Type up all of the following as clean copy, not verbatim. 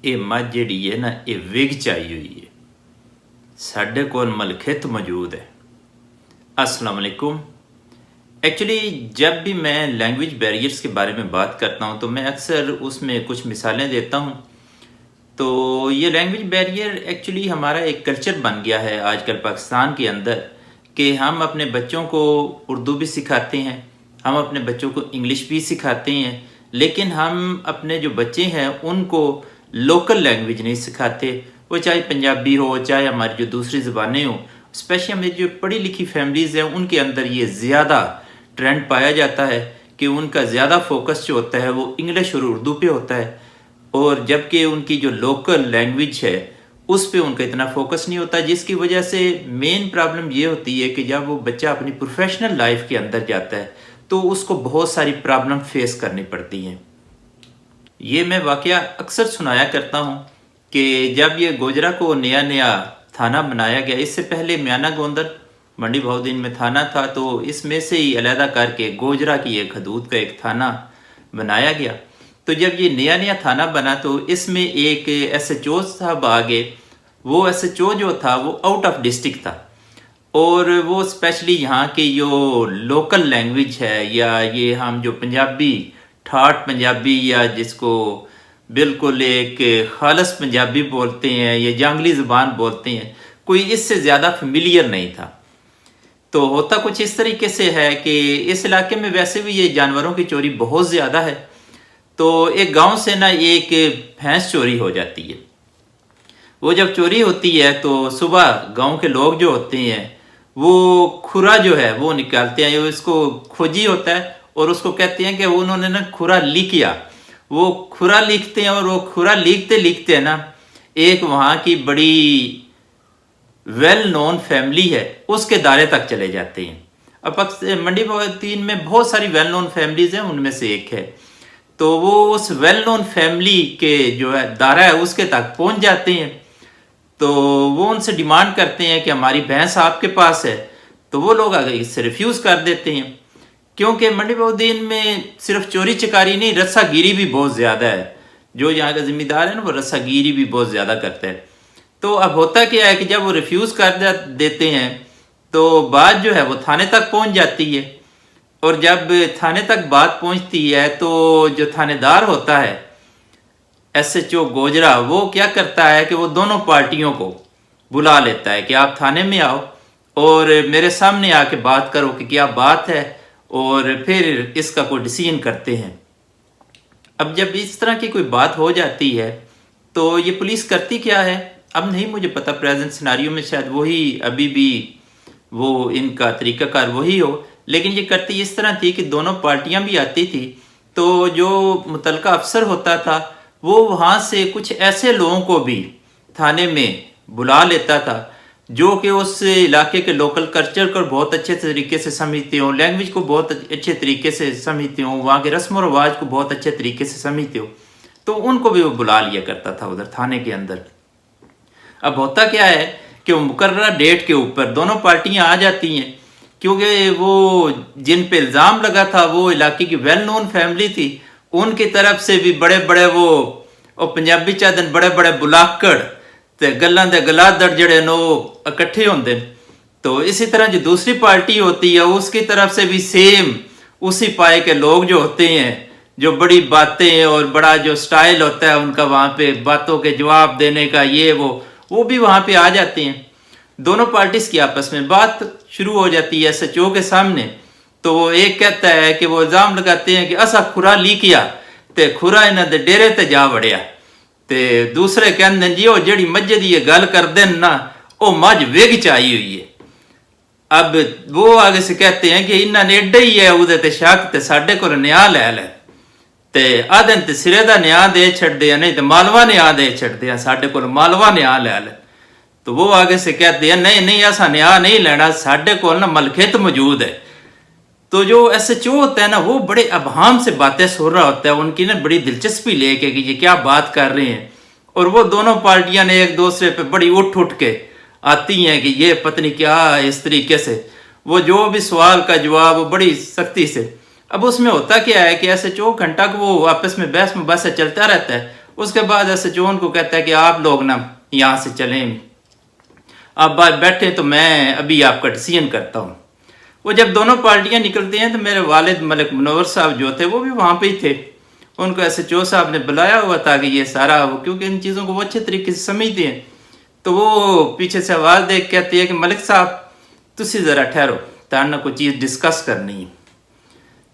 ਇਹ ਮੱਝ ਜਿਹੜੀ ਹੈ ਨਾ ਇਹ ਵਿਗ ਚਾਈ हुई है। साढ़े को मलखित मौजूद है। अस्सलाम वालेकुम। एक्चुअली जब भी मैं लैंग्वेज बैरियर्स के बारे में बात करता हूँ तो मैं अक्सर उसमें कुछ मिसालें देता हूँ। तो ये लैंग्वेज बैरियर एक्चुअली हमारा एक कल्चर बन गया है आजकल पाकिस्तान के अंदर कि हम अपने बच्चों को उर्दू भी सिखाते हैं, हम अपने बच्चों को इंग्लिश भी सिखाते हैं, लेकिन हम अपने जो बच्चे हैं उनको लोकल लैंग्वेज नहीं सिखाते। वो चाहे पंजाबी हो चाहे हमारी जो दूसरी ज़बानें हों। स्पेशली मेरी जो पढ़ी लिखी फैमिलीज़ हैं उनके अंदर ये ज़्यादा ट्रेंड पाया जाता है कि उनका ज़्यादा फोकस जो होता है वो इंग्लिश और उर्दू पे होता है, और जबकि उनकी जो लोकल लैंग्वेज है उस पे उनका इतना फोकस नहीं होता, जिसकी वजह से मेन प्रॉब्लम ये होती है कि जब वो बच्चा अपनी प्रोफेशनल लाइफ के अंदर जाता है तो उसको बहुत सारी प्रॉब्लम फेस करनी पड़ती हैं। ये मैं वाक़या अक्सर सुनाया करता हूँ कि जब ये गोजरा को नया नया थाना बनाया गया, इससे पहले म्याना गोंदर मंडी बहाउद्दीन में थाना था, तो इसमें से ही अलहदा करके गोजरा की एक हदूद का एक थाना बनाया गया। तो जब ये नया नया थाना बना तो इसमें एक SHO साहब आ गए। वो SHO जो था वो आउट ऑफ डिस्ट्रिक्ट था, और वो स्पेशली यहाँ की जो लोकल लैंग्वेज है या ये हम जो पंजाबी ठाठ पंजाबी या जिसको बिल्कुल एक खालस पंजाबी बोलते हैं या जंगली ज़बान बोलते हैं, कोई इससे ज़्यादा फेमिलियर नहीं था। तो होता कुछ इस तरीके से है कि इस इलाके में वैसे भी ये जानवरों की चोरी बहुत ज़्यादा है। तो एक गांव से ना एक भैंस चोरी हो जाती है। वो जब चोरी होती है तो सुबह गांव के लोग जो होते हैं वो खुरा जो है वो निकालते हैं, इसको खोजी होता है और उसको कहते हैं कि उन्होंने ना खुरा लिख किया। वो खुरा लिखते हैं और वो खुरा लिखते लिखते ना एक वहाँ की बड़ी वेल नोन फैमिली है उसके दायरे तक चले जाते हैं। अब मंडी बहाउद्दीन में बहुत सारी वेल नोन फैमिलीज़ हैं, उनमें से एक है। तो वो उस वेल नोन फैमिली के जो है दायरा है उसके तक पहुँच जाते हैं। तो वो उनसे डिमांड करते हैं कि हमारी भैंस आपके पास है। तो वो लोग आगे इससे रिफ्यूज़ कर देते हैं, क्योंकि मंडी बहाउद्दीन में सिर्फ चोरी चकारी नहीं, रस्सागिरी भी बहुत ज़्यादा है। जो यहाँ का ज़िम्मेदार है ना वो रस्सागिरी भी बहुत ज़्यादा करता है। तो अब होता क्या है कि जब वो रिफ्यूज़ कर देते हैं तो बात जो है वो थाने तक पहुँच जाती है, और जब थाने तक बात पहुँचती है तो जो थानेदार होता है SHO गोजरा वो क्या करता है कि वो दोनों पार्टियों को बुला लेता है कि आप थाने में आओ और मेरे सामने आके बात करो कि क्या बात है, और फिर इसका कोई डिसीजन करते हैं। अब जब इस तरह की कोई बात हो जाती है तो ये पुलिस करती क्या है अब नहीं मुझे पता, प्रेजेंट सिनारियो में शायद वही अभी भी वो इनका तरीक़ाकार वही हो, लेकिन ये करती इस तरह थी कि दोनों पार्टियां भी आती थी। तो जो मुतलका अफसर होता था वो वहाँ से कुछ ऐसे लोगों को भी थाने में बुला लेता था जो कि उस इलाके के लोकल कल्चर को बहुत अच्छे तरीके से समझते हो, लैंग्वेज को बहुत अच्छे तरीके से समझते हो, वहाँ के रस्म और रवाज को बहुत अच्छे तरीके से समझते हो। तो उनको भी वो बुला लिया करता था उधर थाने के अंदर। अब होता क्या है कि वो मुकर्ररा डेट के ऊपर दोनों पार्टियाँ आ जाती हैं, क्योंकि वो जिन पे इल्ज़ाम लगा था वो इलाके की वेल नोन फैमिली थी, उनकी तरफ से भी बड़े बड़े वो पंजाबी चादन बड़े बड़े बुलाकड़ ते गल्लां दे गलादड़ जड़े नो इकट्ठे होंदे। तो इसी तरह जो दूसरी पार्टी होती है उसकी तरफ से भी सेम उसी पाए के लोग जो होते हैं, जो बड़ी बातें और बड़ा जो स्टाइल होता है उनका वहाँ पे बातों के जवाब देने का ये वो भी वहाँ पे आ जाते हैं। दोनों पार्टीज की आपस में बात शुरू हो जाती है SHO के सामने। तो वो एक कहता है कि वो इल्ज़ाम लगाते हैं कि असा खुरा ली किया ते खुरा इन्हां दे डेरे ते जा वड़िया, ते दूसरे कहते जी वो जड़ी मज्जे दी गल करते ना वो मझ विग चाई हुई है। अब वो आगे से कहते हैं कि इन्हां ने एडा ही है उहदे ते शक ते साडे कोल न्याय लै लै, ते आदन ते सिरे दा न्याय दे छड्डे आ, नहीं ते मालवा न्याय दे छड्डे आ, साडे कोल मालवा न्याय लै लै। तो वो आगे से कहते हैं नहीं नहीं ऐसा न्याय नहीं लेना, साडे कोल ना मलखित मौजूद है। तो जो SHO होता है ना वो बड़े अभाम से बातें सुन रहा होता है, उनकी ना बड़ी दिलचस्पी लेके कि ये क्या बात कर रहे हैं, और वो दोनों पार्टियां ने एक दूसरे पे बड़ी उठ के आती हैं कि ये पत्नी क्या इस तरीके से वो जो भी सवाल का जवाब बड़ी सख्ती से। अब उसमें होता क्या है कि SHO घंटा को वो आपस में बहस मुबासा चलता रहता है, اس کے بعد ایس ایچ او ان کو کہتا ہے کہ آپ لوگ نا یہاں سے چلیں، آپ بات بیٹھے تو میں ابھی آپ کا ڈیسیژن کرتا ہوں۔ وہ جب دونوں پارٹیاں نکلتے ہیں تو میرے والد ملک منور صاحب جو تھے وہ بھی وہاں پہ ہی تھے، ان کو ایس ایچ او صاحب نے بلایا ہوا تھا کہ یہ سارا کیونکہ ان چیزوں کو وہ اچھے طریقے سے سمجھتے ہیں، تو وہ پیچھے سے آواز دے کہتے ہیں کہ ملک صاحب تسی ذرا ٹھہرو، تارنا کوئی چیز ڈسکس کرنی ہے۔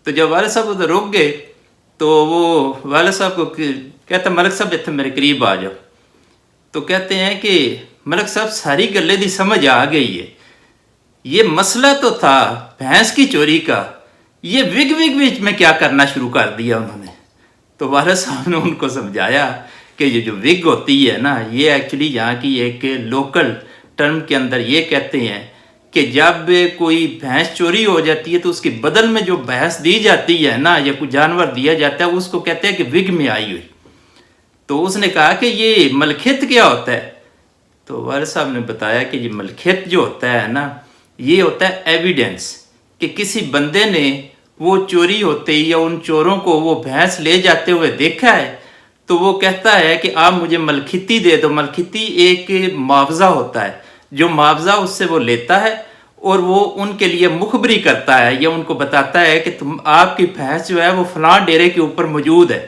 تو جب والد صاحب ادھر رک گئے تو وہ والد صاحب کو کہتا ملک صاحب اتنے میرے قریب آ جاؤ، تو کہتے ہیں کہ ملک صاحب ساری گلے دی سمجھ آ گئی ہے، یہ مسئلہ تو تھا بھینس کی چوری کا، یہ وگ میں کیا کرنا شروع کر دیا انہوں نے۔ تو والد صاحب نے ان کو سمجھایا کہ یہ جو وگ ہوتی ہے نا، یہ ایکچولی یہاں کی ایک لوکل ٹرم کے اندر یہ کہتے ہیں کہ جب کوئی بھینس چوری ہو جاتی ہے تو اس کے بدل میں جو بھینس دی جاتی ہے نا یا کوئی جانور دیا جاتا ہے اس کو کہتے ہیں کہ وگ میں آئی ہوئی۔ تو اس نے کہا کہ یہ ملکیت کیا ہوتا ہے؟ تو والد صاحب نے بتایا کہ یہ ملکیت جو ہوتا ہے نا، یہ ہوتا ہے ایویڈنس، کہ کسی بندے نے وہ چوری ہوتے یا ان چوروں کو وہ بھینس لے جاتے ہوئے دیکھا ہے تو وہ کہتا ہے کہ آپ مجھے ملکیتی دے دو۔ ملکیتی ایک معاوضہ ہوتا ہے، جو معاوضہ اس سے وہ لیتا ہے اور وہ ان کے لیے مخبری کرتا ہے یا ان کو بتاتا ہے کہ آپ کی بھینس جو ہے وہ فلاں ڈیرے کے اوپر موجود ہے،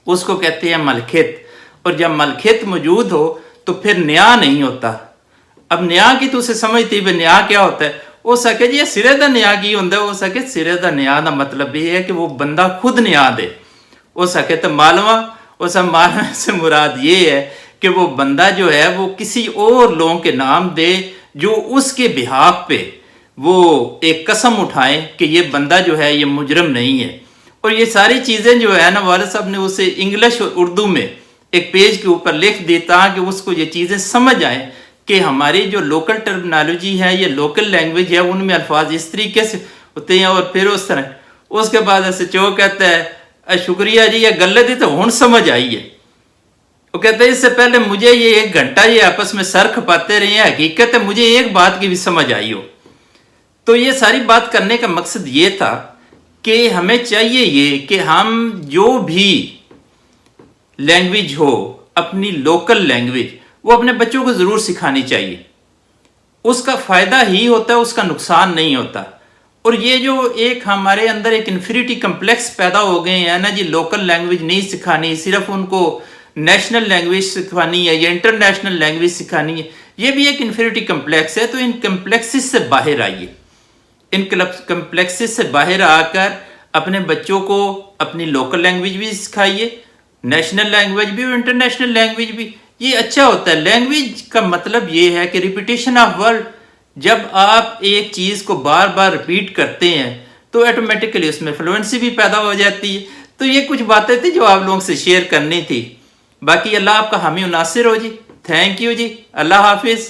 اس کو کہتے ہیں ملکیت۔ اور جب ملکیت موجود ہو تو پھر نیا نہیں ہوتا۔ اب نیا کی تو اسے سمجھتی بھی نیا کیا ہوتا ہے، ہو سکے جی سرے دا نیا کی ہوتا ہے، ہو سکے سرے دا نیا دا مطلب یہ ہے کہ وہ بندہ خود نیا دے، ہو سکے تو مالوا، اور سب مالوا سے مراد یہ ہے کہ وہ بندہ جو ہے وہ کسی اور لوگوں کے نام دے جو اس کے بہاف پہ وہ ایک قسم اٹھائیں کہ یہ بندہ جو ہے یہ مجرم نہیں ہے۔ اور یہ ساری چیزیں جو ہے نا والد صاحب نے اسے انگلش اور اردو میں ایک پیج کے اوپر لکھ دی تاکہ اس کو یہ چیزیں سمجھ آئیں کہ ہماری جو لوکل ٹرمنالوجی ہے یا لوکل لینگویج ہے ان میں الفاظ اس طریقے سے ہوتے ہیں اور پھر اس طرح۔ اس کے بعد ایسے چو کہتا ہے شکریہ جی یہ گلے دی تو ہن سمجھ آئی ہے۔ وہ کہتے ہیں اس سے پہلے مجھے یہ 1 گھنٹہ یہ آپس میں سر کھپاتے رہے ہیں، حقیقت ہے مجھے ایک بات کی بھی سمجھ آئی ہو۔ تو یہ ساری بات کرنے کا مقصد یہ تھا کہ ہمیں چاہیے یہ کہ ہم جو بھی لینگویج ہو اپنی لوکل لینگویج وہ اپنے بچوں کو ضرور سکھانی چاہیے، اس کا فائدہ ہی ہوتا ہے، اس کا نقصان نہیں ہوتا۔ اور یہ جو ایک ہمارے اندر ایک انفیریٹی کمپلیکس پیدا ہو گئے ہیں نا جی، لوکل لینگویج نہیں سکھانی، صرف ان کو نیشنل لینگویج سکھانی ہے یا انٹرنیشنل لینگویج سکھانی ہے، یہ بھی ایک انفیریٹی کمپلیکس ہے۔ تو ان کمپلیکسز سے باہر آئیے، ان کمپلیکسز سے باہر آ کر اپنے بچوں کو اپنی لوکل لینگویج بھی سکھائیے، نیشنل لینگویج بھی اور انٹرنیشنل لینگویج بھی۔ یہ اچھا ہوتا ہے۔ لینگویج کا مطلب یہ ہے کہ ریپیٹیشن آف ورڈ، جب آپ ایک چیز کو بار بار ریپیٹ کرتے ہیں تو ایٹومیٹکلی اس میں فلوئنسی بھی پیدا ہو جاتی ہے۔ تو یہ کچھ باتیں تھیں جو آپ لوگوں سے شیئر کرنی تھی، باقی اللہ آپ کا حامی و ناصر ہو جی۔ تھینک یو جی، اللہ حافظ۔